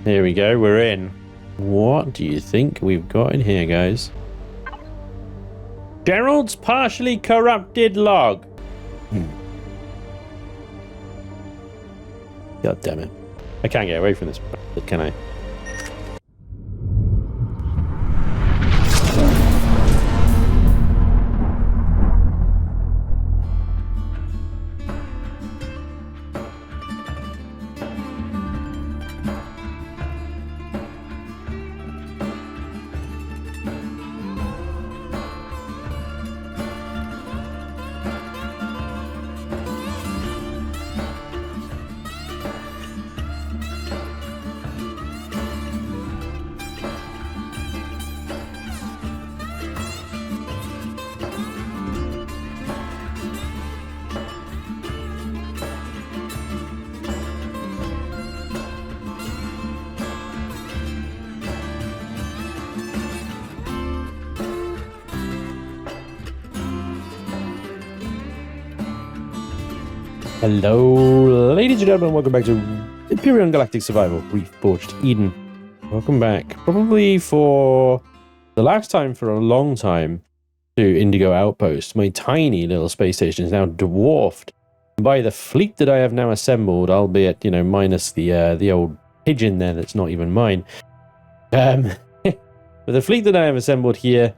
Here we go, we're in. What do you think we've got in here, guys? Gerald's partially corrupted log. God damn it. I can't get away from this, can I? Hello, ladies and gentlemen, welcome back to Empyrion Galactic Survival, Reforged Eden. Welcome back, probably for the last time for a long time, to Indigo Outpost. My tiny little space station is now dwarfed by the fleet that I have now assembled, albeit, you know, minus the old pigeon there that's not even mine. But the fleet that I have assembled here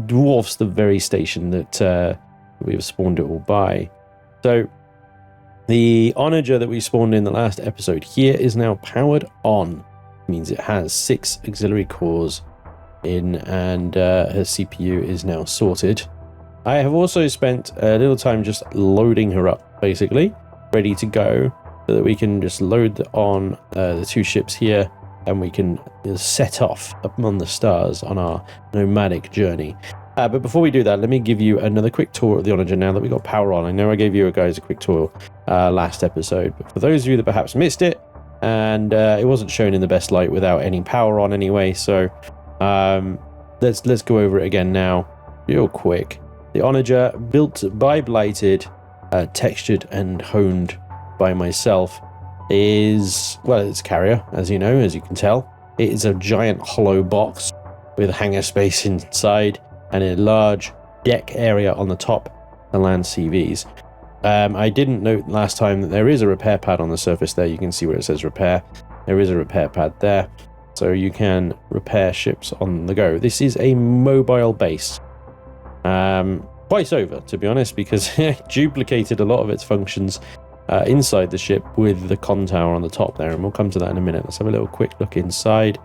dwarfs the very station that we have spawned it all by. So the onager that we spawned in the last episode here is now powered on. It means it has 6 auxiliary cores in, and her CPU is now sorted. I have also spent a little time just loading her up, basically, ready to go, so that we can just load on the 2 ships here, and we can set off among the stars on our nomadic journey. But before we do that, let me give you another quick tour of the onager now that we got power on. I know I gave you guys a quick tour last episode, but for those of you that perhaps missed it, and it wasn't shown in the best light without any power on anyway, so let's go over it again now, real quick. The onager, built by Blighted, textured and honed by myself, is, well, it's carrier, as you know, as you can tell. It is a giant hollow box with hangar space inside and a large deck area on the top to land CVs. I didn't note last time that there is a repair pad on the surface there. You can see where it says repair. There is a repair pad there, so you can repair ships on the go. This is a mobile base. Twice over, to be honest, because it duplicated a lot of its functions inside the ship with the con tower on the top there, and we'll come to that in a minute. Let's have a little quick look inside.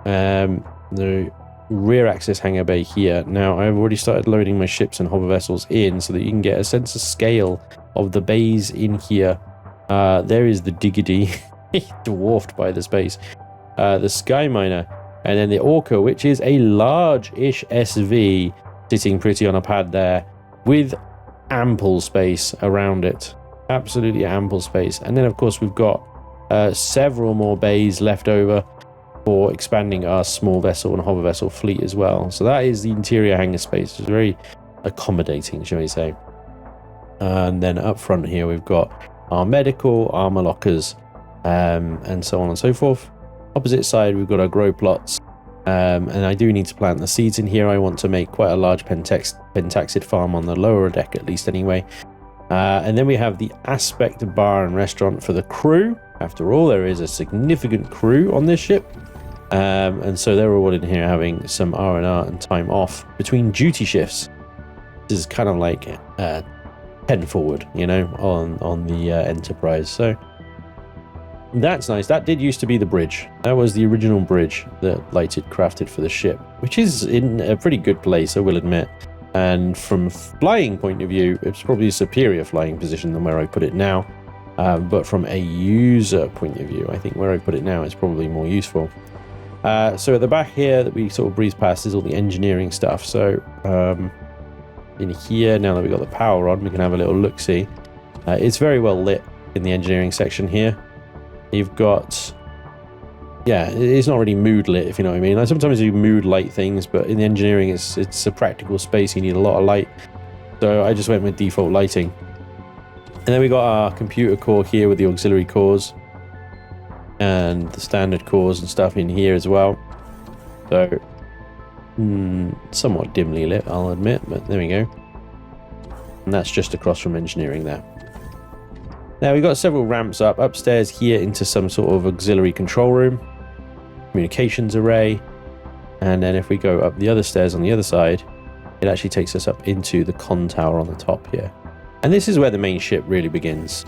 The rear access hangar bay here. Now, I've already started loading my ships and hover vessels in so that you can get a sense of scale of the bays in here. There is the Diggity, dwarfed by the space, the Sky Miner, and then the Orca, which is a large-ish SV sitting pretty on a pad there with ample space around it. Absolutely ample space. And then, of course, we've got several more bays left over for expanding our small vessel and hover vessel fleet as well. So that is the interior hangar space. It's very accommodating, shall we say. And then up front here, we've got our medical, armor lockers, and so on and so forth. Opposite side, we've got our grow plots. And I do need to plant the seeds in here. I want to make quite a large pentaxid farm on the lower deck, at least anyway. And then we have the aspect bar and restaurant for the crew. After all, there is a significant crew on this ship. And so they're all in here having some R&R and time off between duty shifts. This is kind of like 10 forward, you know, on the Enterprise. So that's nice. That did used to be the bridge. That was the original bridge that Blighted crafted for the ship, which is in a pretty good place, I will admit. And from flying point of view, it's probably a superior flying position than where I put it now. But from a user point of view, I think where I put it now is probably more useful. So at the back here that we sort of breeze past is all the engineering stuff. So in here, now that we've got the power on, we can have a little look-see. It's very well lit in the engineering section here. You've got, yeah, it's not really mood lit, if you know what I mean. Like sometimes you mood light things, but in the engineering, it's a practical space. You need a lot of light. So I just went with default lighting. And then we got our computer core here with the auxiliary cores. and the standard cores and stuff in here as well. So somewhat dimly lit, I'll admit, but there we go. And that's just across from engineering there. Now we've got several ramps up upstairs here into some sort of auxiliary control room, communications array, and then if we go up the other stairs on the other side, it actually takes us up into the con tower on the top here. And this is where the main ship really begins.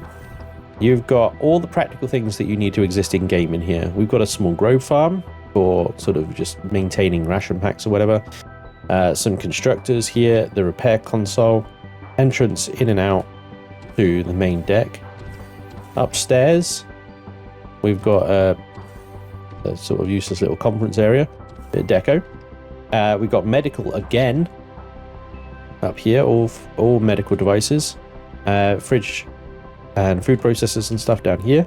You've got all the practical things that you need to exist in game in here. We've got a small grow farm for sort of just maintaining ration packs or whatever. Some constructors here, the repair console, entrance in and out to the main deck. Upstairs, we've got a sort of useless little conference area, bit of deco. We've got medical again up here, all medical devices, fridge and food processors and stuff down here.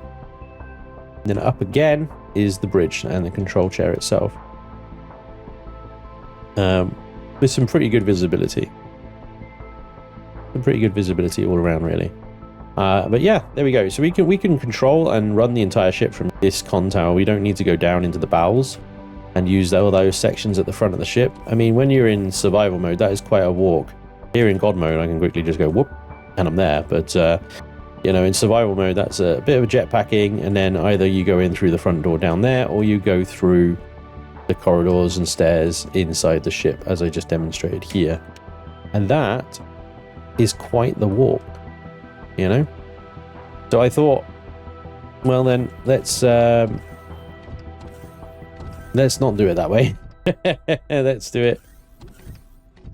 And then up again is the bridge and the control chair itself, with some pretty good visibility. All around, really. But yeah, there we go. So we can control and run the entire ship from this con tower. We don't need to go down into the bowels and use all those sections at the front of the ship. I mean, when you're in survival mode, that is quite a walk. Here in God mode, I can quickly just go whoop, and I'm there. But you know, in survival mode, that's a bit of a jetpacking, and then either you go in through the front door down there, or you go through the corridors and stairs inside the ship, as I just demonstrated here. And that is quite the walk, you know. So I thought, well then, let's not do it that way. Let's do it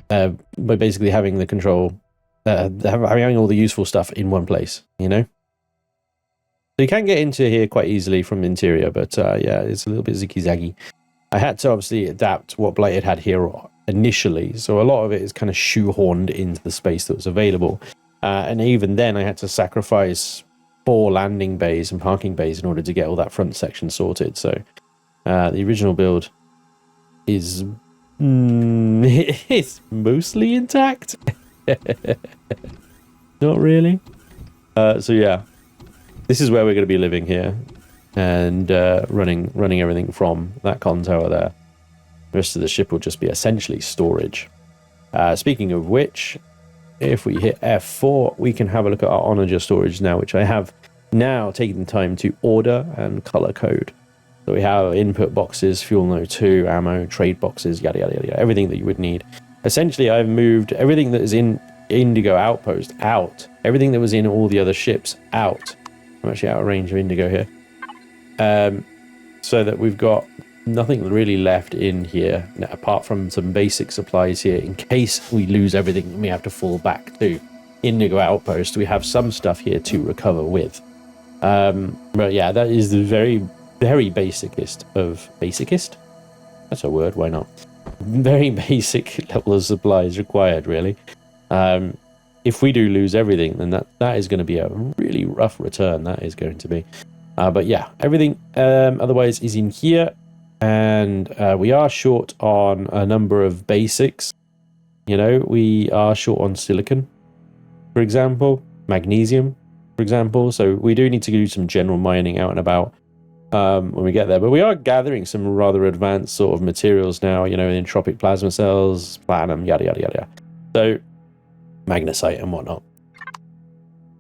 by basically having the control, having all the useful stuff in one place, you know. So you can get into here quite easily from the interior, but yeah, it's a little bit ziggy-zaggy. I had to obviously adapt what Blighted had here initially, so a lot of it is kind of shoehorned into the space that was available. And even then, I had to sacrifice 4 landing bays and parking bays in order to get all that front section sorted. So the original build is it's mostly intact. Not really. So yeah, this is where we're going to be living here, and running everything from that con tower there. The rest of the ship will just be essentially storage. Speaking of which, if we hit F4, we can have a look at our onager storage now, which I have now taken the time to order and color code. So we have input boxes, fuel node 2, ammo, trade boxes, yada yada yada, everything that you would need. Essentially, I've moved everything that is in Indigo Outpost out, everything that was in all the other ships out. I'm actually out of range of Indigo here. So that we've got nothing really left in here, apart from some basic supplies here, in case we lose everything and we have to fall back to Indigo Outpost. We have some stuff here to recover with. But yeah, that is the very, very basicest of... Basicest? That's a word, why not? Very basic level of supplies required, really. If we do lose everything, then that is going to be a really rough return. That is going to be. But yeah, everything otherwise is in here. And we are short on a number of basics. You know, we are short on silicon, for example, magnesium, for example. So we do need to do some general mining out and about when we get there. But we are gathering some rather advanced sort of materials now, you know, entropic plasma cells, platinum, yada, yada, yada. So magnesite and whatnot.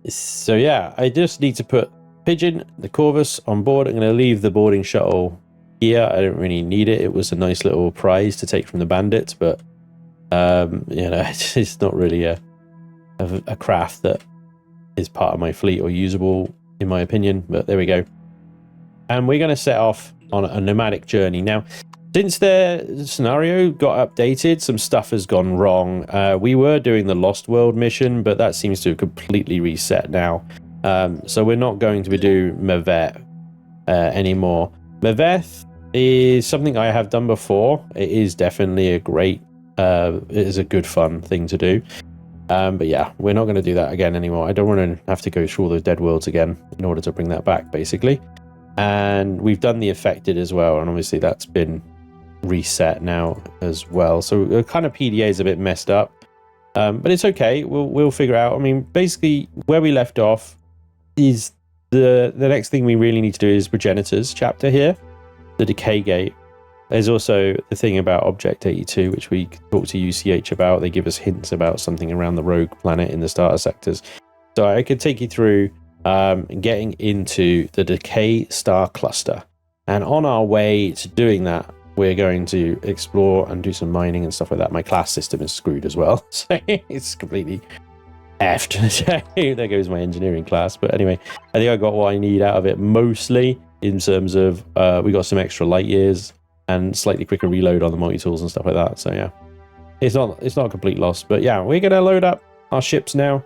So yeah, I just need to put Pigeon, the Corvus, on board. I'm going to leave the boarding shuttle here. I don't really need it. It was a nice little prize to take from the bandits, but you know, it's not really a craft that is part of my fleet or usable, in my opinion. But there we go. And we're going to set off on a nomadic journey now. Since the scenario got updated, some stuff has gone wrong. We were doing the Lost World mission, but that seems to have completely reset now. So we're not going to be doing Meveth anymore. Meveth is something I have done before. It is definitely a great, it is a good fun thing to do. But yeah, we're not going to do that again anymore. I don't want to have to go through all those dead worlds again in order to bring that back, basically. And we've done the affected as well, and obviously that's been reset now as well. So the kind of PDA is a bit messed up, but it's okay. We'll figure out. I mean, basically where we left off is the next thing we really need to do is Progenitors chapter here, the decay gate. There's also the thing about Object 82, which we talked to UCH about. They give us hints about something around the rogue planet in the starter sectors. So I could take you through getting into the decay star cluster. And on our way to doing that, we're going to explore and do some mining and stuff like that. My class system is screwed as well, so it's completely effed. There goes my engineering class. But anyway, I think I got what I need out of it, mostly in terms of we got some extra light years and slightly quicker reload on the multi-tools and stuff like that. So yeah, it's not a complete loss. But yeah, we're going to load up our ships now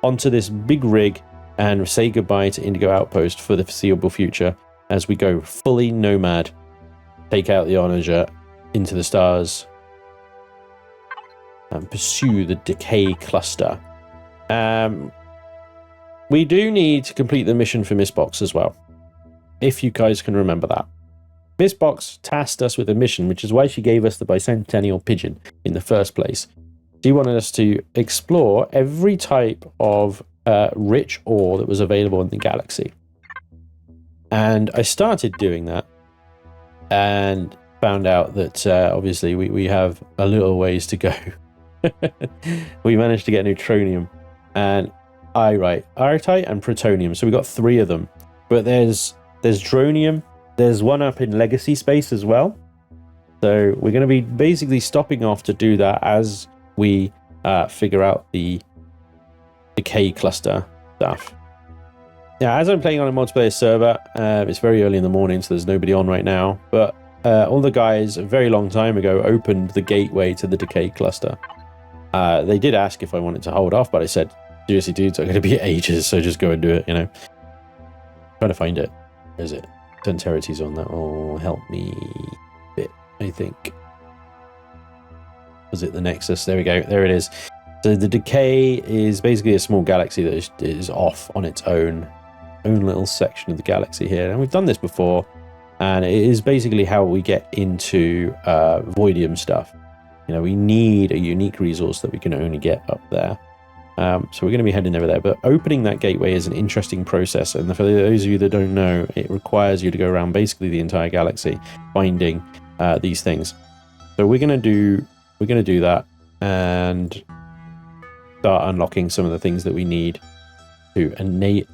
onto this big rig and say goodbye to Indigo Outpost for the foreseeable future as we go fully nomad, take out the Onager into the stars and pursue the decay cluster. We do need to complete the mission for Miss Box as well, if you guys can remember that. Miss Box tasked us with a mission, which is why she gave us the bicentennial pigeon in the first place. She wanted us to explore every type of rich ore that was available in the galaxy. And I started doing that and found out that obviously we have a little ways to go. We managed to get neutronium and Iritite and Protonium. So we got 3 of them. But there's dronium. There's one up in legacy space as well. So we're going to be basically stopping off to do that as we figure out the decay cluster stuff. Yeah, as I'm playing on a multiplayer server, it's very early in the morning, so there's nobody on right now. But all the guys a very long time ago opened the gateway to the decay cluster. They did ask if I wanted to hold off, but I said, seriously, dudes, I'm going to be ages, so just go and do it, you know. Trying to find it. Where is it? Tentarity's on that. Oh, help me a bit, I think. Was it the Nexus? There we go. There it is. So the decay is basically a small galaxy that is off on its own little section of the galaxy here. And we've done this before, and it is basically how we get into Voidium stuff. You know, we need a unique resource that we can only get up there. So we're going to be heading over there. But opening that gateway is an interesting process. And for those of you that don't know, it requires you to go around basically the entire galaxy, finding these things. So we're going to do that and start unlocking some of the things that we need to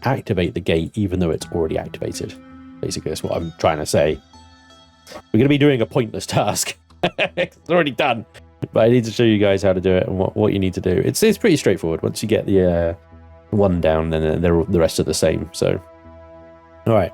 activate the gate, even though it's already activated. Basically, that's what I'm trying to say. We're going to be doing a pointless task. It's already done. But I need to show you guys how to do it and what you need to do. It's pretty straightforward. Once you get the one down, then the rest are the same. So, all right.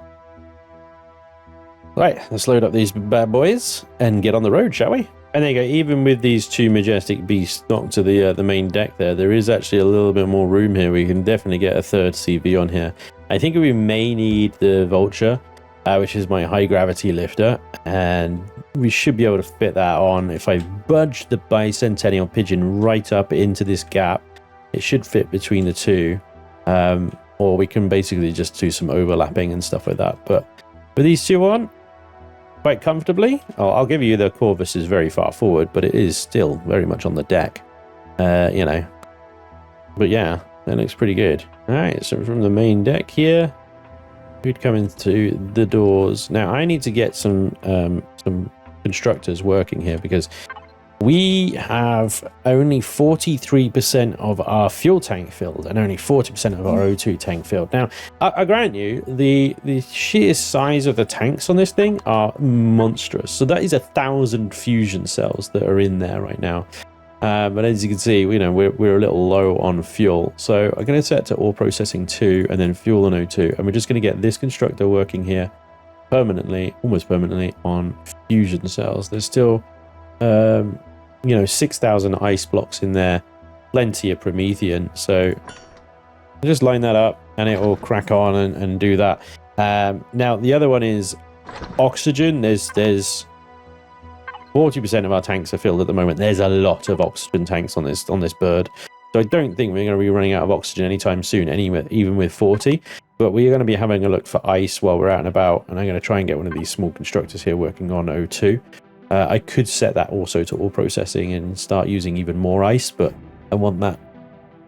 Right, let's load up these bad boys and get on the road, shall we? And there you go. Even with these 2 majestic beasts knocked to the main deck there is actually a little bit more room here. We can definitely get a 3rd CV on here. I think we may need the Vulture, which is my high gravity lifter, and we should be able to fit that on. If I budge the bicentennial pigeon right up into this gap, it should fit between the 2. Or we can basically just do some overlapping and stuff like that. But with these 2 on, quite comfortably. I'll give you the Corvus is very far forward, but it is still very much on the deck, you know. But yeah, that looks pretty good. All right, so from the main deck here, we'd come into the doors. Now I need to get some constructors working here because we have only 43% of our fuel tank filled and only 40% of our O2 tank filled. Now, I grant you, the sheer size of the tanks on this thing are monstrous. So that is 1,000 fusion cells that are in there right now. But as you can see, you know, we're a little low on fuel. So I'm going to set to ore processing 2 and then fuel and O2. And we're just going to get this constructor working here permanently, almost permanently on fusion cells. There's still... you know, 6,000 ice blocks in there, plenty of Promethean. So just line that up and it will crack on and do that. Now the other one is oxygen. There's 40% of our tanks are filled at the moment. There's a lot of oxygen tanks on this bird. So I don't think we're going to be running out of oxygen anytime soon, even with 40. But we are going to be having a look for ice while we're out and about. And I'm going to try and get one of these small constructors here working on O2. I could set that also to all processing and start using even more ice, but I want that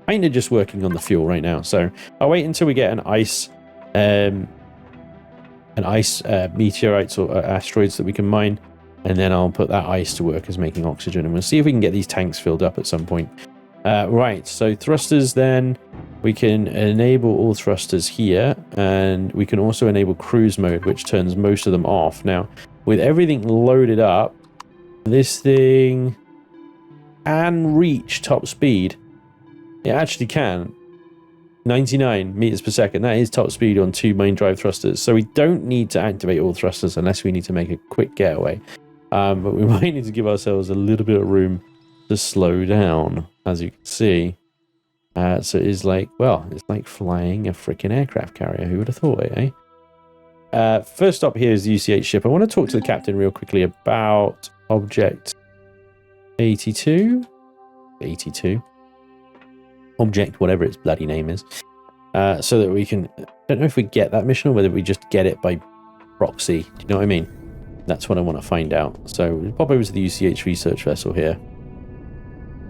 kind of just working on the fuel right now. So I'll wait until we get an ice and ice meteorites or asteroids that we can mine, and then I'll put that ice to work as making oxygen, and we'll see if we can get these tanks filled up at some point. Right, so thrusters then, we can enable all thrusters here, and we can also enable cruise mode, which turns most of them off. Now, with everything loaded up, this thing can reach top speed. It actually can. 99 meters per second. That is top speed on 2 main drive thrusters. So we don't need to activate all thrusters unless we need to make a quick getaway. But we might need to give ourselves a little bit of room to slow down, as you can see. So it is like, well, it's like flying a freaking aircraft carrier. Who would have thought it, eh? First stop here is the UCH ship. I want to talk to the captain real quickly about Object 82? 82? Object, whatever its bloody name is. So that we can... I don't know if we get that mission or whether we just get it by proxy. Do you know what I mean? That's what I want to find out. So we'll pop over to the UCH research vessel here.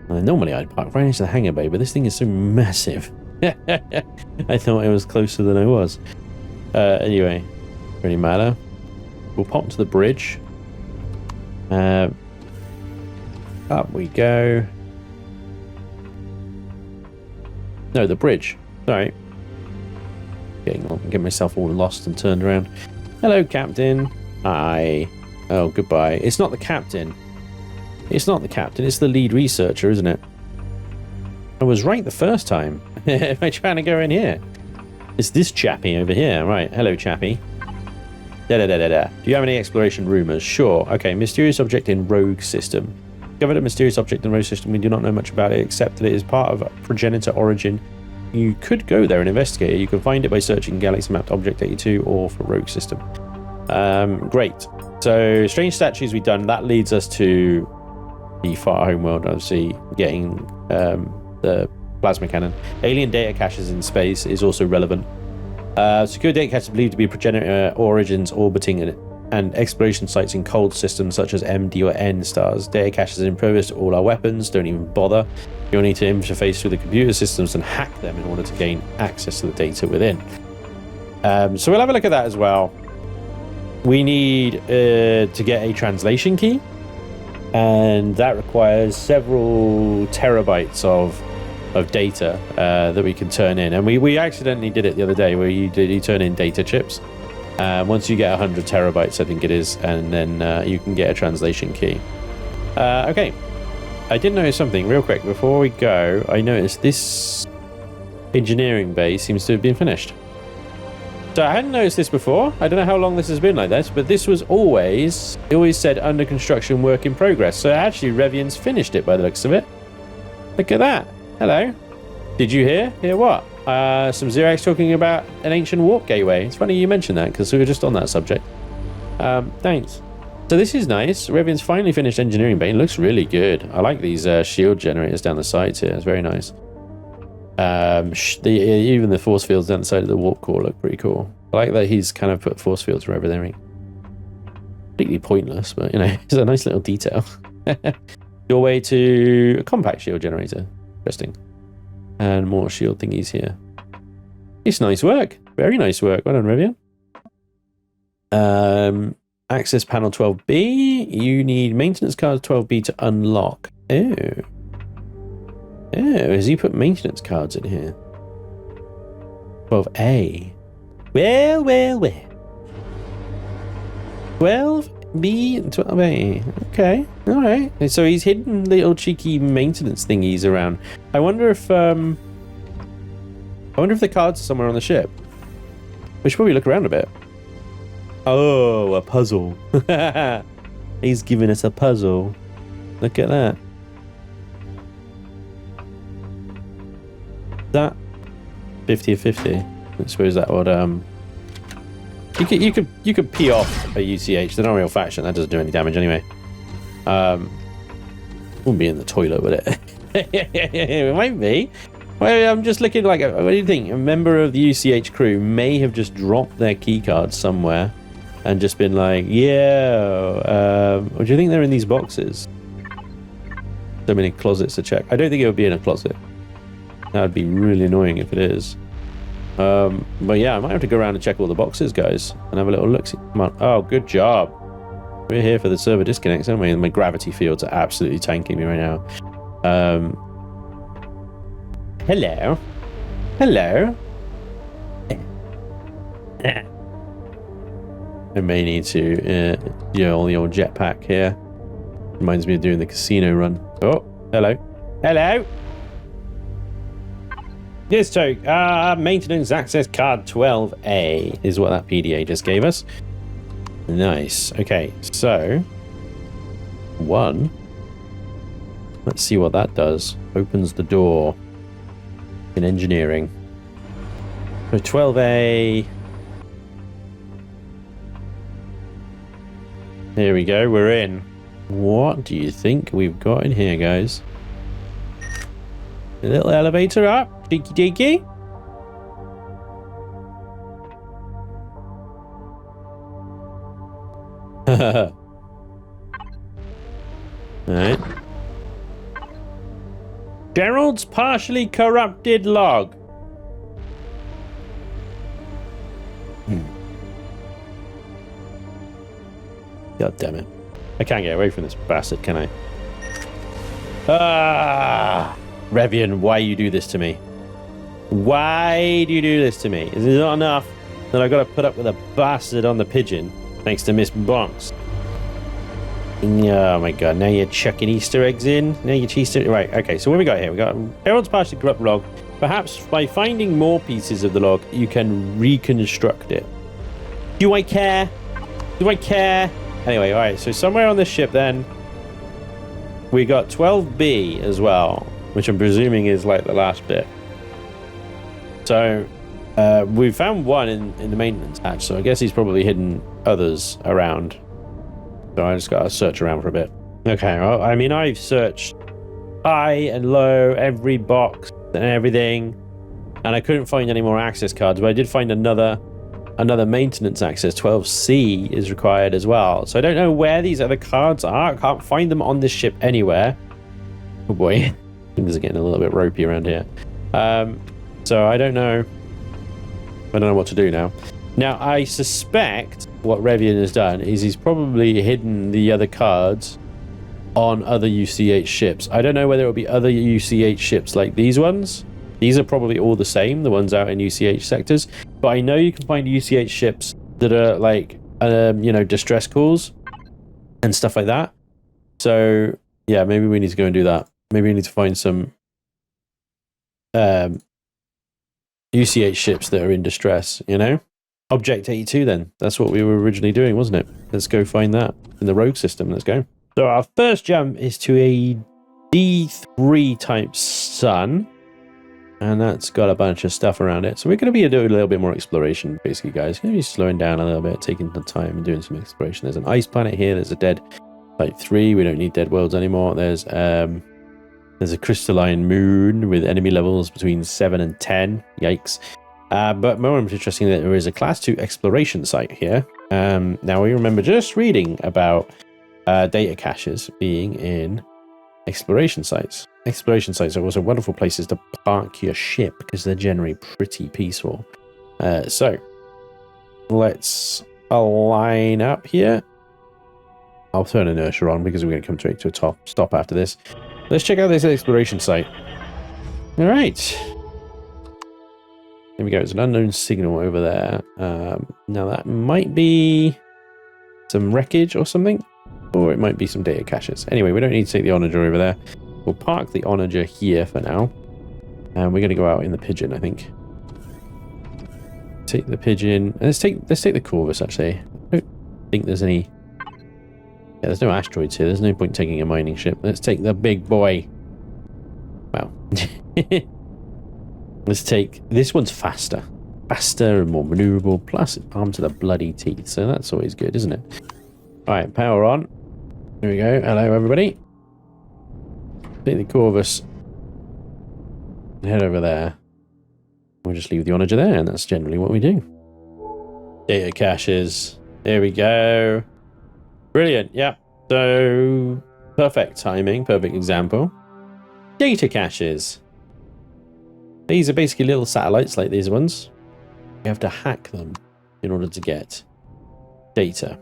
Normally I'd park right into the hangar bay, but this thing is so massive. I thought it was closer than I was. Anyway, really matter. We'll pop to the bridge. Up we go. No, the bridge. Sorry. Getting myself all lost and turned around. Hello, Captain. Hi. Oh, goodbye. It's not the captain. It's not the captain. It's the lead researcher, isn't it? I was right the first time. Am I trying to go in here? It's this chappie over here. Right. Hello, chappie. Da-da-da-da-da. Do you have any exploration rumors? Sure. Okay. Mysterious object in rogue system. Discovered a mysterious object in rogue system. We do not know much about it, except that it is part of Progenitor origin. You could go there and investigate it. You can find it by searching Galaxy Mapped Object 82 or for rogue system. Great. So, strange statues we've done. That leads us to the far home world, obviously, getting the plasma cannon. Alien data caches in space is also relevant. Secure data caches believed to be Progenitor origins orbiting and exploration sites in cold systems such as M, D, or N stars. Data caches are impervious to all our weapons. Don't even bother. You'll need to interface with the computer systems and hack them in order to gain access to the data within. So we'll have a look at that as well. We need to get a translation key, and that requires several terabytes of data that we can turn in. And we accidentally did it the other day, where you turn in data chips. Once you get 100 terabytes, I think it is, and then you can get a translation key. Okay, I did notice something real quick before we go. I noticed this engineering bay seems to have been finished. So I hadn't noticed this before. I don't know how long this has been like this, but this was always, it always said under construction, work in progress. So actually Revian's finished it by the looks of it. Look at that. Hello. Did you hear? Hear what? Some Xerox talking about an ancient warp gateway. It's funny you mentioned that because we were just on that subject. Thanks. So this is nice. Revian's finally finished engineering bay. It looks really good. I like these shield generators down the sides here. It's very nice. Even the force fields down the side of the warp core look pretty cool. I like that he's kind of put force fields wherever they're completely pointless, but you know, it's a nice little detail. Doorway to a compact shield generator. Interesting. And more shield thingies here. It's nice work. Very nice work. Well done, Revian. Access panel 12B. You need maintenance cards 12B to unlock. Oh. Oh, has he put maintenance cards in here? 12A. Well. 12B and 12A. Okay, alright. So he's hidden little cheeky maintenance thingies around. I wonder if the cards are somewhere on the ship. We should probably look around a bit. Oh, a puzzle. He's giving us a puzzle. Look at that. That 50 of 50. I suppose that would you could pee off a UCH. They're not a real faction. That doesn't do any damage anyway. Wouldn't be in the toilet, would it? It might be. Well, I'm just looking like. What do you think? A member of the UCH crew may have just dropped their keycard somewhere and just been like, "Yeah." What do you think they're in these boxes? So many closets to check. I don't think it would be in a closet. That would be really annoying if it is. But yeah, I might have to go around and check all the boxes, guys, and have a little look. Come on. Oh, good job. We're here for the server disconnects, aren't we? And my gravity fields are absolutely tanking me right now. Hello. Hello. I may need to all the old jetpack here. Reminds me of doing the casino run. Oh, hello. Hello. Yes, Toke. Maintenance access card 12A is what that PDA just gave us. Nice. Okay, so one. Let's see what that does. Opens the door in engineering. So 12A. Here we go. We're in. What do you think we've got in here, guys? A little elevator up. Cheeky deeky. Alright. Gerald's partially corrupted log. God damn it. I can't get away from this bastard, can I? Ah! Revian, why you do this to me? Why do you do this to me? Is it not enough that I've got to put up with a bastard on the pigeon thanks to Miss Bonks? Oh my god, now you're chucking Easter eggs in? Now you're Easter... Right, okay, so what we got here? We got Harold's partially corrupt log. Perhaps by finding more pieces of the log, you can reconstruct it. Do I care? Do I care? Anyway, alright, so somewhere on this ship then, we got 12B as well, which I'm presuming is like the last bit. So, we found one in the maintenance hatch, so I guess he's probably hidden others around. So I just gotta search around for a bit. Okay, well, I mean, I've searched high and low, every box and everything, and I couldn't find any more access cards, but I did find another maintenance access. 12C is required as well. So I don't know where these other cards are. I can't find them on this ship anywhere. Oh boy, things are getting a little bit ropey around here. So I don't know. I don't know what to do now. Now, I suspect what Revian has done is he's probably hidden the other cards on other UCH ships. I don't know whether it will be other UCH ships like these ones. These are probably all the same, the ones out in UCH sectors. But I know you can find UCH ships that are like, you know, distress calls and stuff like that. So, yeah, maybe we need to go and do that. Maybe we need to find some UCH ships that are in distress, you know? Object 82 then. That's what we were originally doing, wasn't it? Let's go find that in the rogue system. Let's go. So our first jump is to a D3 type sun. And that's got a bunch of stuff around it. So we're going to be doing a little bit more exploration, basically, guys. Going to be slowing down a little bit, taking the time and doing some exploration. There's an ice planet here. There's a dead type 3. We don't need dead worlds anymore. There's a crystalline moon with enemy levels between 7 and 10. Yikes. But more interesting that there is a class 2 exploration site here. Now we remember just reading about data caches being in exploration sites. Exploration sites are also wonderful places to park your ship because they're generally pretty peaceful. So let's align up here. I'll turn inertia on because we're going to come straight to a stop after this. Let's check out this exploration site. All right. Here we go. There's an unknown signal over there. Now that might be some wreckage or something, or it might be some data caches. Anyway, we don't need to take the onager over there. We'll park the onager here for now, and we're going to go out in the pigeon, I think. Take the pigeon. Let's take the Corvus. Actually, I don't think there's any. Yeah, there's no asteroids here. There's no point taking a mining ship. Let's take the big boy. Wow. Let's take... This one's faster. Faster and more maneuverable, plus armed to the bloody teeth. So that's always good, isn't it? Alright, power on. Here we go. Hello, everybody. Take the Corvus. Head over there. We'll just leave the onager there, and that's generally what we do. Data caches. There we go. Brilliant. Yeah. So, perfect timing. Perfect example. Data caches. These are basically little satellites like these ones. we have to hack them in order to get data.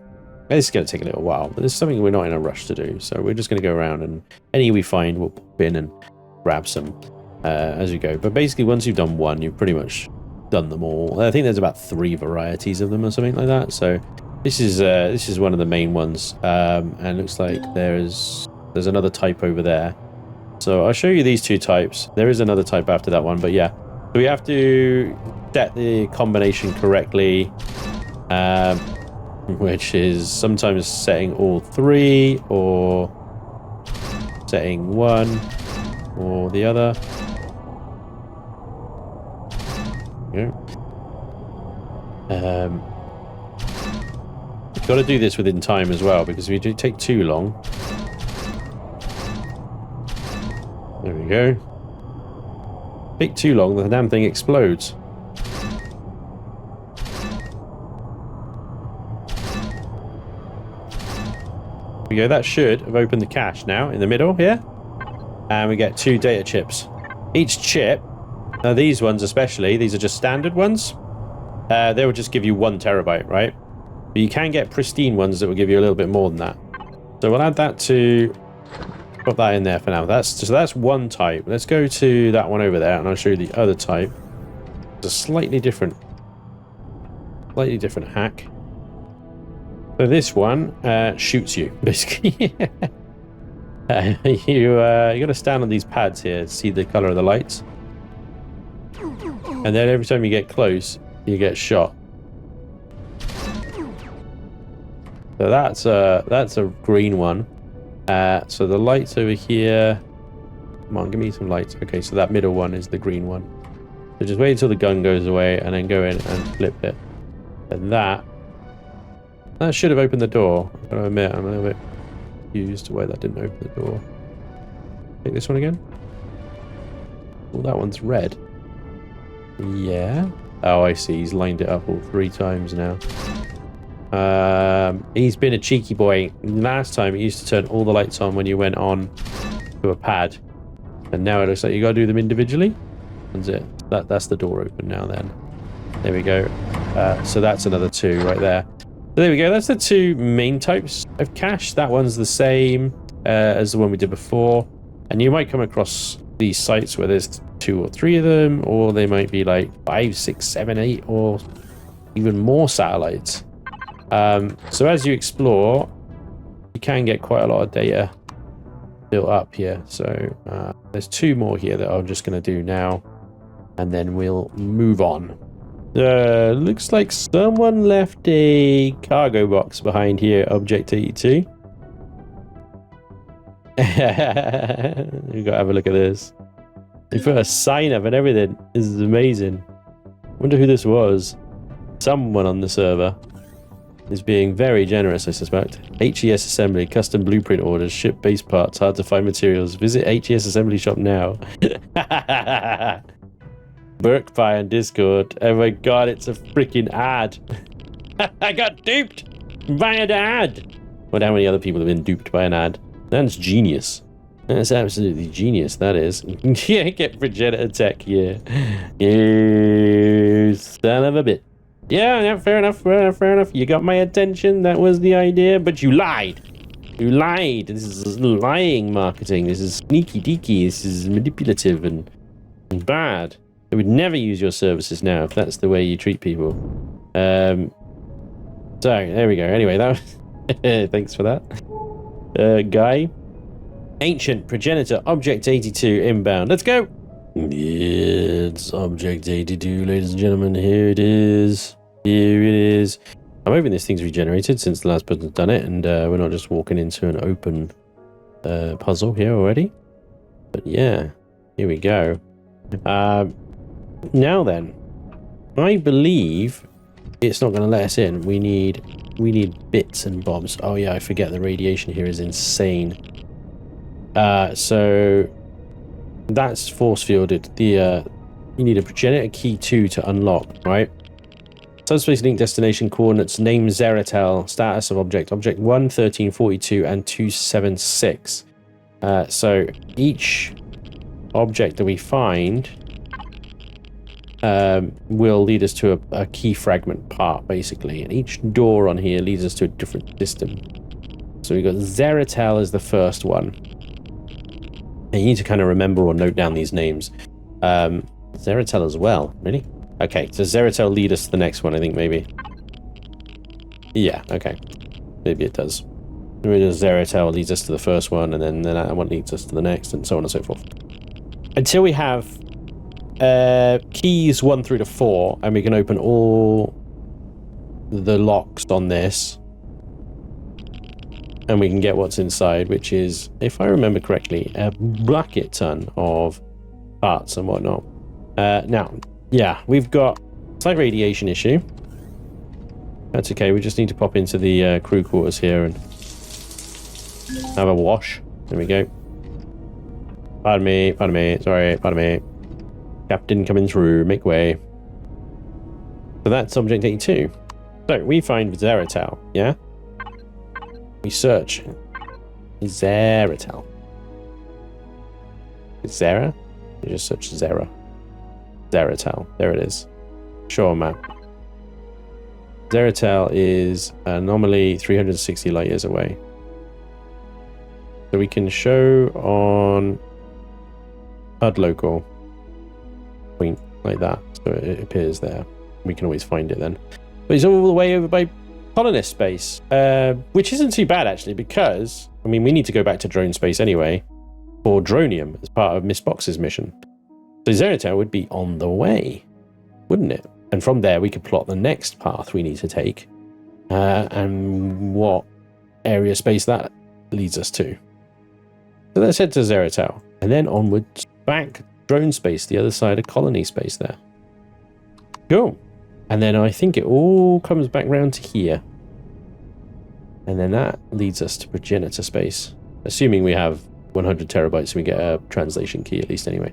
This is going to take a little while, but this is something we're not in a rush to do. So we're just going to go around, and any we find, we'll pop in and grab some as we go. But basically, once you've done one, you've pretty much done them all. I think there's about 3 varieties of them or something like that. So this is one of the main ones, and it looks like there's another type over there. So I'll show you these 2 types. There is another type after that one, but yeah. So we have to set the combination correctly, which is sometimes setting all 3 or setting one or the other. You've got to do this within time as well, because if you do take too long. There we go. Take too long, the damn thing explodes. There we go. That should have opened the cache now in the middle here, and we get 2 data chips. Each chip. Now these ones especially, these are just standard ones. They will just give you 1 terabyte, right? But you can get pristine ones that will give you a little bit more than that. So we'll add that to, put that in there for now. That's one type. Let's go to that one over there, and I'll show you the other type. It's a slightly different hack. So this one shoots you, basically. You got to stand on these pads here to see the color of the lights. And then every time you get close, you get shot. So that's a green one. So the lights over here. Come on, give me some lights. Okay, so that middle one is the green one. So just wait until the gun goes away, and then go in and flip it. And that should have opened the door. I've got to admit, I'm a little bit confused why that didn't open the door. Take this one again. Oh, that one's red. Yeah. Oh, I see. He's lined it up all 3 times now. He's been a cheeky boy. Last time, he used to turn all the lights on when you went on to a pad. And now it looks like you got to do them individually. That's it. That's the door open now then. There we go. So that's another 2 right there. So there we go. That's the 2 main types of cache. That one's the same as the one we did before. And you might come across these sites where there's 2 or 3 of them, or they might be like 5, 6, 7, 8, or even more satellites. So as you explore, you can get quite a lot of data built up here. So there's 2 more here that I'm just going to do now, and then we'll move on. Looks like someone left a cargo box behind here, Object 82. We got to have a look at this. They put a sign up and everything. This is amazing. Wonder who this was. Someone on the server is being very generous, I suspect. HES Assembly, custom blueprint orders, ship base parts, hard to find materials. Visit HES Assembly shop now. Burkpie on Discord. Oh my god, it's a freaking ad. I got duped by an ad. Wonder how many other people have been duped by an ad. That's genius. That's absolutely genius, that is. Yeah, get Progenitor tech, yeah. You son of a bit. Yeah, fair enough. You got my attention. That was the idea, but you lied. You lied. This is lying marketing. This is sneaky deaky. This is manipulative and bad. I would never use your services now if that's the way you treat people. So, there we go. Anyway, that was thanks for that. Guy. Ancient Progenitor Object 82 inbound. Let's go. It's Object 82, ladies and gentlemen. Here it is. Here it is. I'm hoping this thing's regenerated since the last person's done it, and we're not just walking into an open puzzle here already. But yeah, here we go. Now then, I believe it's not going to let us in. We need bits and bobs. Oh yeah, I forget the radiation here is insane. So that's force fielded. You need a Progenitor key 2 to unlock, right? Subspace link destination coordinates, name Zerel, status of object 1, 1342, and 276. So each object that we find will lead us to a key fragment part, basically. And each door on here leads us to a different system. So we've got Zerel as the first one. And you need to kind of remember or note down these names. Zerel as well. Really? Okay, so Zerel lead us to the next one, I think, maybe. Yeah, okay. Maybe it does. Zerel leads us to the first one, and then that one leads us to the next, and so on and so forth. Until we have keys 1 through to 4, and we can open all the locks on this, and we can get what's inside, which is, if I remember correctly, a bucket ton of parts and whatnot. Now, yeah, we've got a slight radiation issue. That's okay, we just need to pop into the crew quarters here and have a wash. There we go. Pardon me, sorry, pardon me. Captain coming through, make way. So that's object 82. So we find Zerel, yeah? We search. Zerel. Zera? You just search Zera. Zerel. There it is. Show map. Zerel is anomaly 360 light years away. So we can show on HUD local point like that, so it appears there. We can always find it then. But it's all the way over by colonist space, which isn't too bad actually, because I mean we need to go back to drone space anyway for Dronium as part of Miss Box's mission. So Zerel would be on the way, wouldn't it? And from there we could plot the next path we need to take, and what area space that leads us to. So let's head to Zerel, and then onwards back drone space, the other side of colony space there. Cool. And then I think it all comes back round to here. And then that leads us to Progenitor space. Assuming we have 100 terabytes and we get a translation key at least anyway.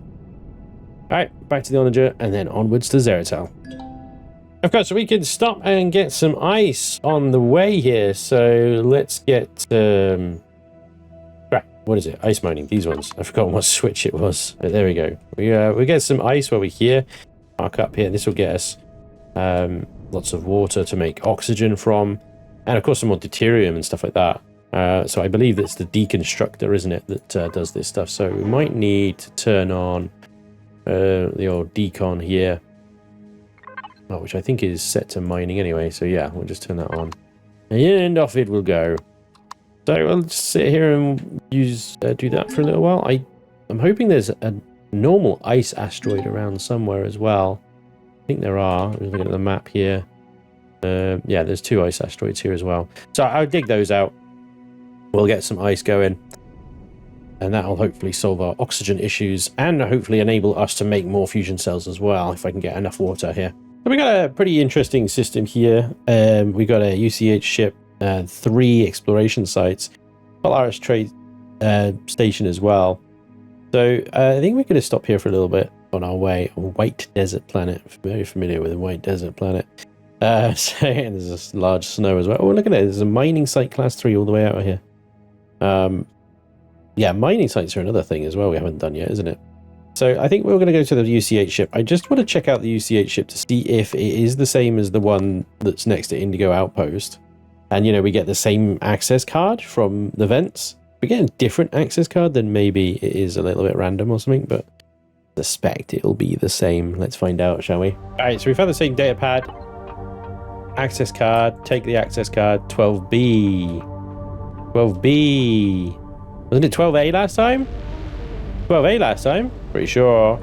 Alright, back to the Onager and then onwards to Zerel. Of course, we can stop and get some ice on the way here. So let's get... what is it? Ice mining, these ones. I've forgotten what switch it was. But there we go. We get some ice while we're here. Mark up here. This will get us lots of water to make oxygen from. And of course some more deuterium and stuff like that. So I believe that's the deconstructor, isn't it, that does this stuff. So we might need to turn on the old decon here. Which I think is set to mining anyway. So yeah, we'll just turn that on. And off it will go. So I'll just sit here and do that for a little while. I'm hoping there's a normal ice asteroid around somewhere as well. I think there are. I'm looking at the map here. Yeah, there's 2 ice asteroids here as well. So I'll dig those out. We'll get some ice going. And that'll hopefully solve our oxygen issues and hopefully enable us to make more fusion cells as well if I can get enough water here. So we got a pretty interesting system here. We got a UCH ship. 3 exploration sites, Polaris trade station as well. So I think we're going to stop here for a little bit on our way. A white desert planet. Very familiar with a white desert planet. So there's this large snow as well. Oh, look at it. There's a mining site class 3 all the way out here. Yeah, mining sites are another thing as well we haven't done yet, isn't it? So I think we're going to go to the UCH ship. I just want to check out the UCH ship to see if it is the same as the one that's next to Indigo Outpost. And, you know, we get the same access card from the vents. If we get a different access card, then maybe it is a little bit random or something, but I suspect it'll be the same. Let's find out, shall we? All right, so we found the same data pad. Access card. Take the access card. 12B. 12B. Wasn't it 12A last time? 12A last time? Pretty sure.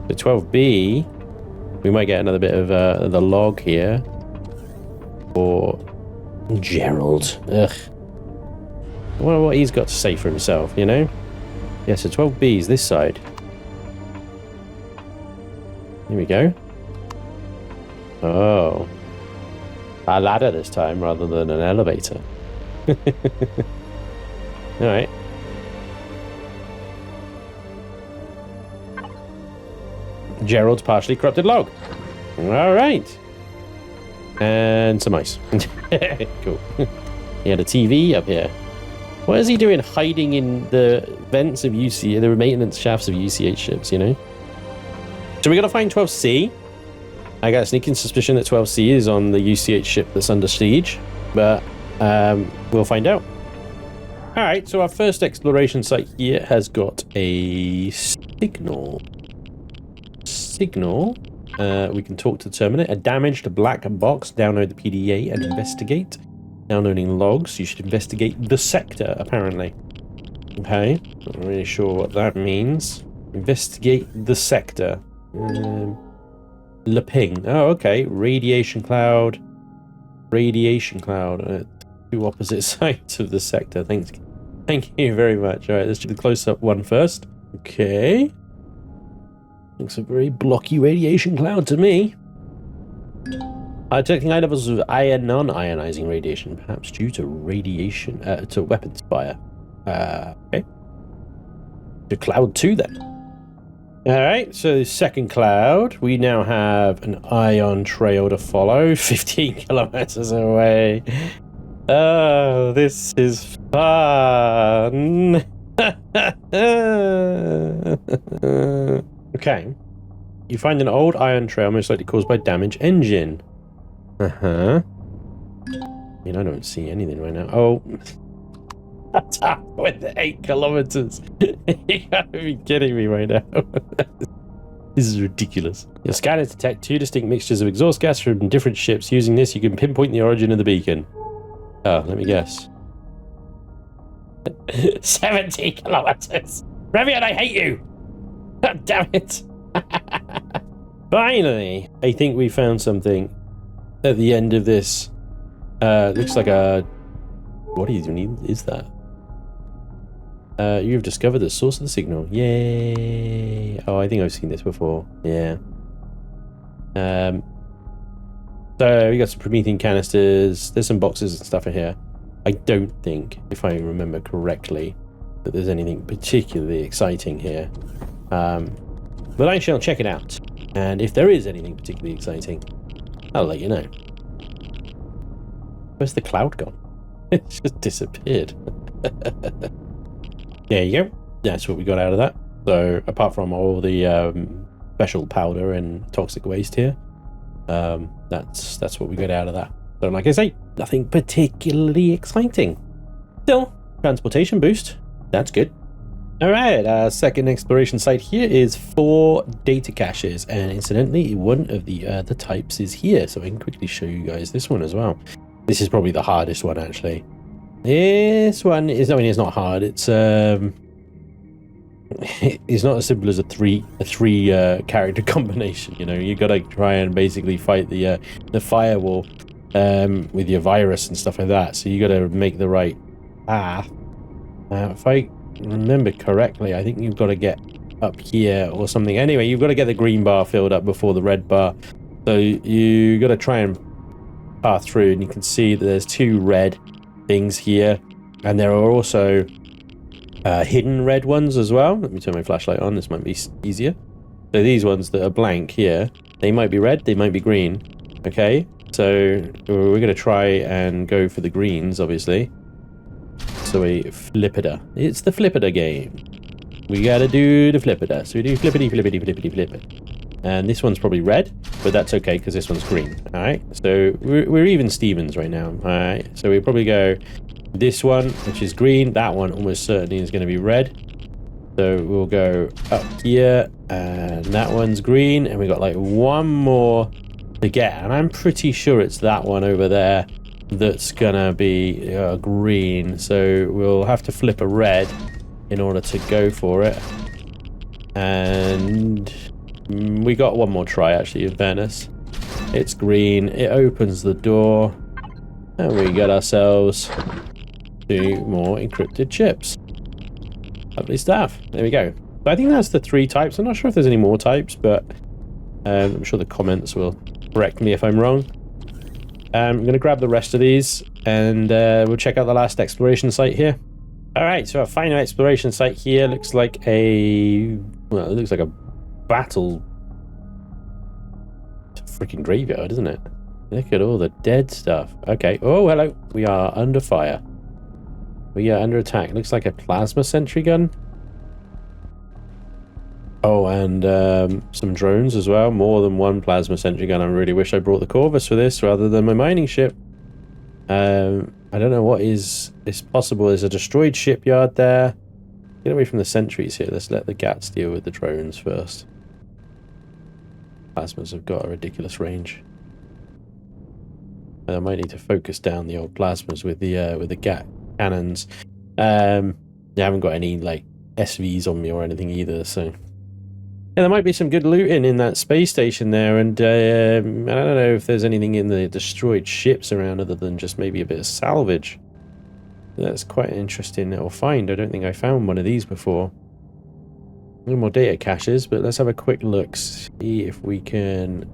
The 12B. We might get another bit of the log here. Or... Gerald. Ugh. I wonder what he's got to say for himself, you know? Yeah, so 12B is this side. Here we go. Oh. A ladder this time rather than an elevator. Alright. Gerald's partially corrupted log. Alright. And some ice. Cool. He had a TV up here. What is he doing hiding in the vents of the maintenance shafts of UCH ships, you know? So we got to find 12C. I got a sneaking suspicion that 12C is on the UCH ship that's under siege, but we'll find out. All right, so our first exploration site here has got a signal. We can talk to determine it. A damaged black box. Download the PDA and investigate. Downloading logs. You should investigate the sector, apparently. Okay, not really sure what that means. Investigate the sector. Le ping. Oh, okay. Radiation cloud. Two opposite sides of the sector. Thank you very much. All right, let's do the close-up one first. Okay. Looks a very blocky radiation cloud to me. Detecting high levels of non-ionizing radiation, perhaps due to radiation to weapons fire. Okay. To cloud 2 then. Alright, so second cloud, we now have an ion trail to follow, 15 kilometers away. Oh, this is fun. Okay. You find an old ion trail most likely caused by damaged engine. I mean, I don't see anything right now. Oh. With the 8 kilometers. You gotta be kidding me right now. This is ridiculous. Your scanners detect 2 distinct mixtures of exhaust gas from different ships. Using this, you can pinpoint the origin of the beacon. Oh, let me guess. 70 kilometers. Revian, I hate you. God damn it. Finally, I think we found something at the end of this. Looks like a... What even is that? You've discovered the source of the signal. Yay! Oh, I think I've seen this before. Yeah. So we got some Promethean canisters. There's some boxes and stuff in here. I don't think, if I remember correctly, that there's anything particularly exciting here. But I shall check it out. And if there is anything particularly exciting, I'll let you know. Where's the cloud gone? It's just disappeared. There you go. That's what we got out of that. So apart from all the special powder and toxic waste here, that's what we got out of that. So like I say, nothing particularly exciting. Still, transportation boost. That's good. All right, our second exploration site here is 4 data caches, and incidentally, one of the types is here, so I can quickly show you guys this one as well. This is probably the hardest one, actually. This one is, I mean, it's not hard. It's it's not as simple as a three character combination. You know, you got to try and basically fight the firewall with your virus and stuff like that. So you got to make the right path. If I remember correctly, I think you've got to get up here or something. Anyway, you've got to get the green bar filled up before the red bar. So you got to try and path through, and you can see that there's 2 red things here, and there are also hidden red ones as well. Let me turn my flashlight on. This might be easier. So these ones that are blank here, they might be red, they might be green. Okay, so we're going to try and go for the greens, obviously. So we flippider. It's the flippider game. We gotta do the flippider. So we do flippity, flippity, flippity, flippity. And this one's probably red, but that's okay because this one's green. All right, so we're even Stevens right now. All right, so we probably go this one, which is green. That one almost certainly is going to be red. So we'll go up here, and that one's green, and we got like one more to get, and I'm pretty sure it's that one over there that's gonna be green. So we'll have to flip a red in order to go for it, and we got one more try actually, in fairness. It's green, it opens the door, and we get ourselves 2 more encrypted chips. Lovely stuff. There we go. But I think that's the 3 types. I'm not sure if there's any more types, but I'm sure the comments will correct me if I'm wrong. I'm going to grab the rest of these, and we'll check out the last exploration site here. Alright, so our final exploration site here looks like a... well, it looks like a battle... it's a freaking graveyard, isn't it? Look at all the dead stuff. Okay. Oh, hello. We are under fire. We are under attack. Looks like a plasma sentry gun. Oh, and some drones as well. More than one plasma sentry gun. I really wish I brought the Corvus for this rather than my mining ship. I don't know what is possible. There's a destroyed shipyard there. Get away from the sentries here. Let's let the Gats deal with the drones first. Plasmas have got a ridiculous range. I might need to focus down the old plasmas with the Gat cannons. I haven't got any like SVs on me or anything either, so yeah, there might be some good looting in that space station there, and I don't know if there's anything in the destroyed ships around other than just maybe a bit of salvage. That's quite an interesting little find. I don't think I found one of these before. No more data caches, but let's have a quick look, see if we can...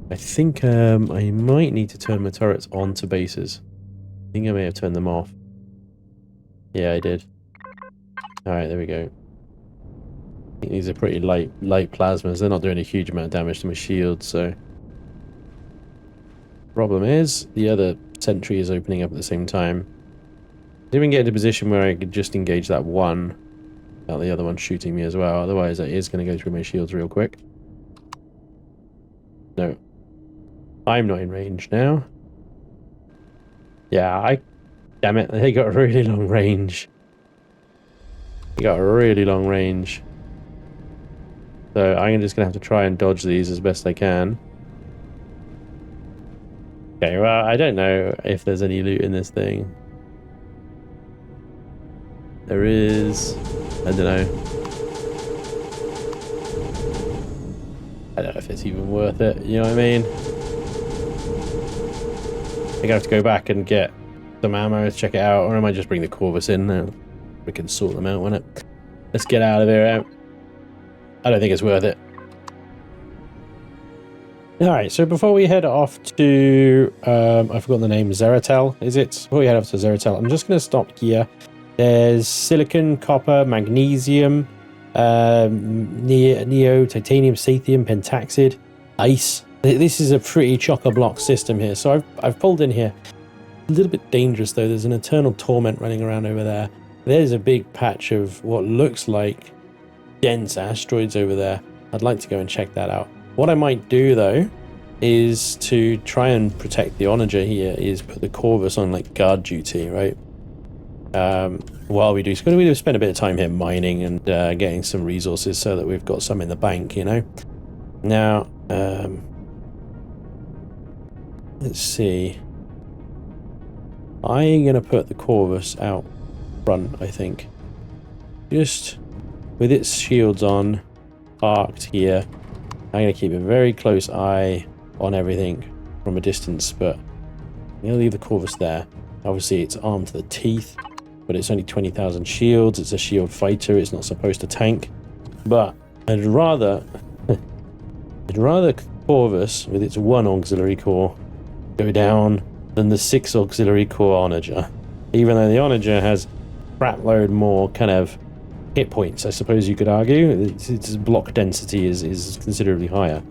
I think I might need to turn my turrets onto bases. I think I may have turned them off. Yeah, I did. Alright, there we go. I think these are pretty light plasmas. They're not doing a huge amount of damage to my shield, so... Problem is, the other sentry is opening up at the same time. Didn't even get into a position where I could just engage that one without the other one shooting me as well. Otherwise, that is going to go through my shields real quick. No. I'm not in range now. Yeah, damn it, they got a really long range. They got a really long range. So I'm just going to have to try and dodge these as best I can. Okay, well, I don't know if there's any loot in this thing. There is... I don't know. I don't know if it's even worth it, you know what I mean? I think I have to go back and get some ammo to check it out, or I might just bring the Corvus in. We can sort them out, won't it? Let's get out of here. I don't think it's worth it. Alright, so before we head off to... I've forgotten the name, Zerel, is it? Before we head off to Zerel, I'm just going to stop here. There's silicon, copper, magnesium, neo, titanium, sathium, pentaxid, ice. This is a pretty chock-a-block system here. So I've pulled in here. A little bit dangerous though. There's an eternal torment running around over there. There's a big patch of what looks like dense asteroids over there. I'd like to go and check that out. What I might do though is to try and protect the Onager here is put the Corvus on like guard duty, right? While we do, so we spend a bit of time here mining and getting some resources so that we've got some in the bank, you know. Now, let's see. I'm gonna put the Corvus out front, I think, just with its shields on, parked here. I'm gonna keep a very close eye on everything from a distance, but I'm gonna leave the Corvus there. Obviously, it's armed to the teeth. But it's only 20,000 shields. It's a shield fighter. It's not supposed to tank. But I'd rather Corvus with its one auxiliary core go down than the 6 auxiliary core Onager. Even though the Onager has crap load more kind of hit points, I suppose you could argue. Its block density is considerably higher.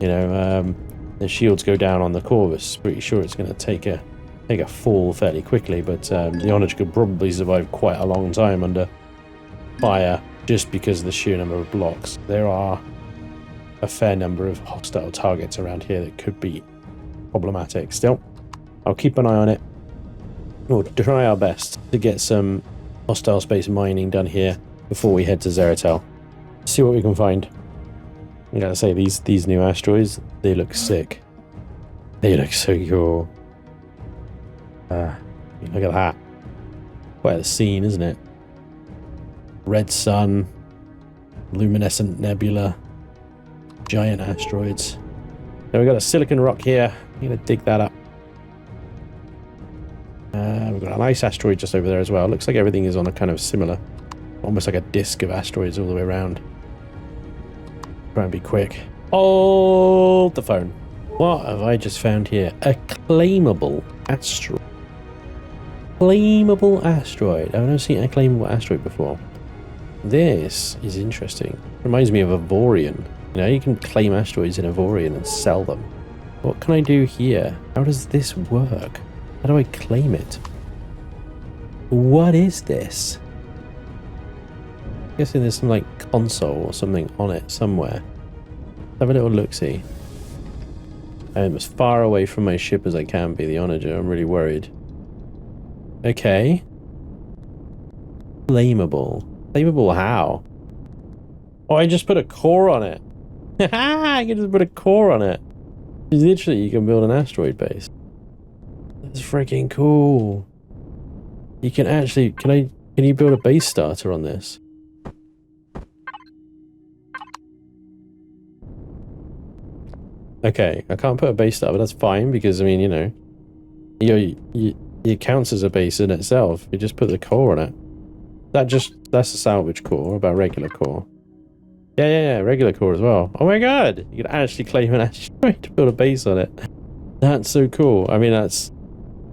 You know, the shields go down on the Corvus. Pretty sure it's going to take a fall fairly quickly, but the Onager could probably survive quite a long time under fire just because of the sheer number of blocks. There are a fair number of hostile targets around here that could be problematic. Still, I'll keep an eye on it. We'll try our best to get some hostile space mining done here before we head to Zerel. See what we can find. I gotta say, these new asteroids, they look sick. They look so cool. Look at that. Quite a scene, isn't it? Red sun, luminescent nebula, giant asteroids. Then we've got a silicon rock here. I'm going to dig that up. We've got an ice asteroid just over there as well. Looks like everything is on a kind of similar, almost like a disk of asteroids all the way around. Try and be quick. Hold the phone. What have I just found here? A claimable asteroid. Claimable asteroid. I've never seen a claimable asteroid before. This is interesting. Reminds me of Evorion. You know, you can claim asteroids in Evorion and sell them. What can I do here? How does this work? How do I claim it? What is this? guessing there's some like console or something on it somewhere. Have a little look-see. I'm as far away from my ship as I can be, the Onager. I'm really worried. Okay. Flammable. Flammable how? Oh, I just put a core on it. I can just put a core on it. Literally, you can build an asteroid base. That's freaking cool. You can actually... Can you build a base starter on this? Okay, I can't put a base starter, but that's fine because, I mean, you know, it counts as a base in itself. You just put the core on it. That's a salvage core, about regular core. Yeah, regular core as well. Oh my god! You can actually claim an asteroid to build a base on it. That's so cool. I mean, that's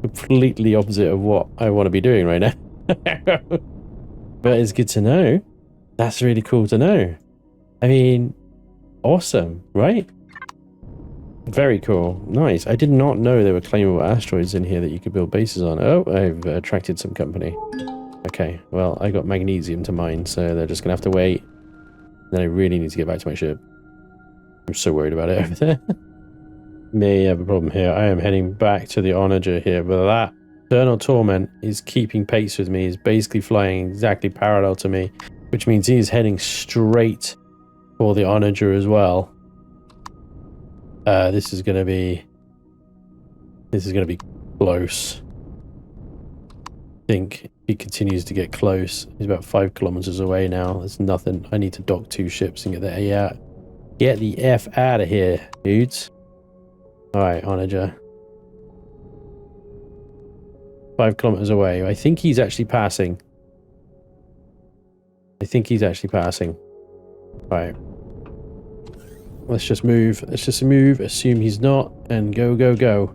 completely opposite of what I want to be doing right now. But it's good to know. That's really cool to know. I mean, awesome, right? Very cool. Nice. I did not know there were claimable asteroids in here that you could build bases on. Oh, I've attracted some company. Okay, well, I got magnesium to mine, so they're just going to have to wait. Then I really need to get back to my ship. I'm so worried about it over there. May have a problem here. I am heading back to the Onager here, but that Eternal Torment is keeping pace with me. He's basically flying exactly parallel to me, which means he is heading straight for the Onager as well. This is gonna be close. I think he continues to get close. He's about 5 kilometers away now. There's nothing. I need to dock 2 ships and get the A out. Get the F out of here, dudes. Alright, Onager. 5 kilometers away. I think he's actually passing. Right. Let's just move. Assume he's not. And go, go, go.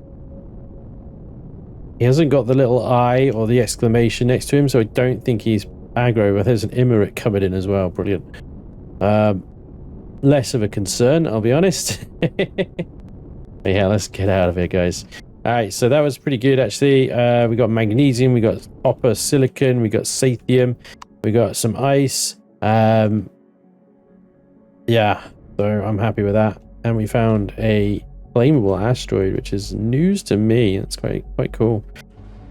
He hasn't got the little eye or the exclamation next to him, so I don't think he's aggro. But there's an Immerit coming in as well. Brilliant. Less of a concern, I'll be honest. Yeah, let's get out of here, guys. Alright, so that was pretty good, actually. We got magnesium, we got copper, silicon, we got sathium, we got some ice. Yeah, so I'm happy with that. And we found a flammable asteroid, which is news to me. That's quite cool.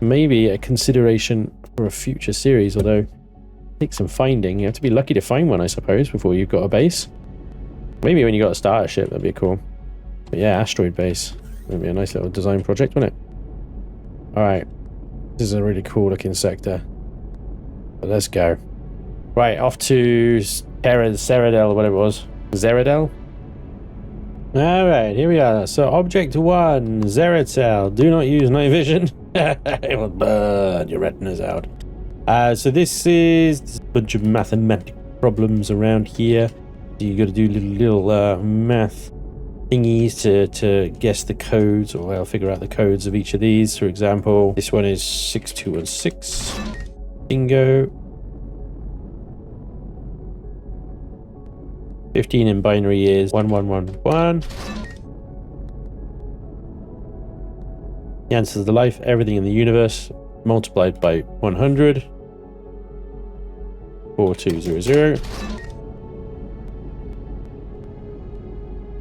Maybe a consideration for a future series, although it takes some finding. You have to be lucky to find one, I suppose, before you've got a base. Maybe when you got a starter ship, that'd be cool. But yeah, asteroid base. That'd be a nice little design project, wouldn't it? Alright. This is a really cool looking sector. But let's go. Right, off to Zerel, whatever it was. Zerel? Alright, here we are. So, object 1, Zerel. Do not use night vision. It will burn your retinas out. So this is a bunch of mathematical problems around here. So you got to do little math thingies to guess the codes, or well, figure out the codes of each of these. For example, this one is 6216. Bingo. 15 in binary is 1111. The answer to the life, everything in the universe multiplied by 100. 4200.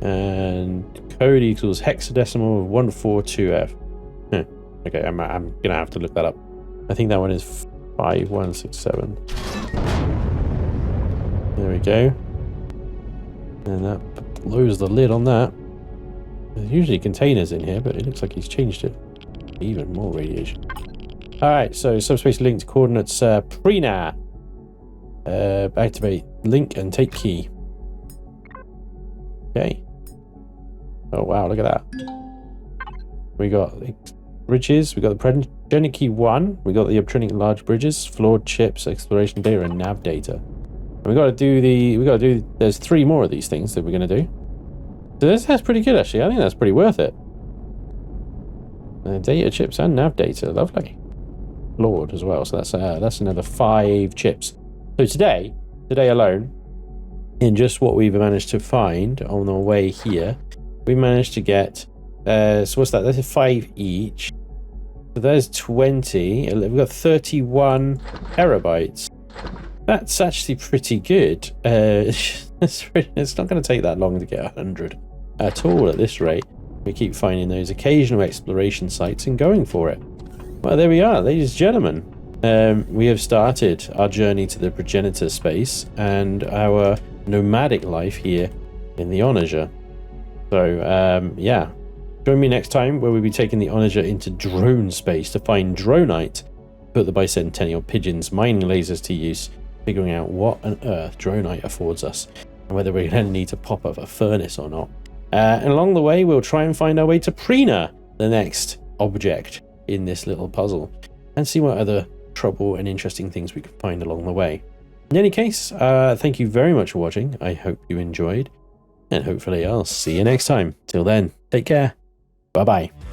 And code equals hexadecimal of 142F. Okay, I'm gonna have to look that up. I think that one is 5167. There we go. And that blows the lid on that. There's usually containers in here, but it looks like he's changed it. Even more radiation. Alright, so subspace linked coordinates Prina. Activate link and take key. Okay. Oh wow, look at that. We got bridges, we got the Progenitor key 1, we got the obtronic large bridges, flawed chips, exploration data, and nav data. And we gotta do there's 3 more of these things that we're gonna do. So that's pretty good actually. I think that's pretty worth it. Data chips and nav data, lovely. Flawed as well, so that's another 5 chips. So today alone, in just what we've managed to find on our way here, we managed to get, so what's that? That's 5 each. So there's 20. We've got 31 terabytes. That's actually pretty good. It's not going to take that long to get 100 at all at this rate. We keep finding those occasional exploration sites and going for it. Well, there we are, ladies and gentlemen. We have started our journey to the Progenitor space and our nomadic life here in the Onager. So, yeah. Join me next time where we'll be taking the Onager into drone space to find dronite, put the bicentennial pigeons mining lasers to use, figuring out what on earth dronite affords us, and whether we're going to need to pop up a furnace or not. And along the way, we'll try and find our way to Prina, the next object in this little puzzle, and see what other trouble and interesting things we can find along the way. In any case, thank you very much for watching. I hope you enjoyed, and hopefully I'll see you next time. Till then, take care. Bye-bye.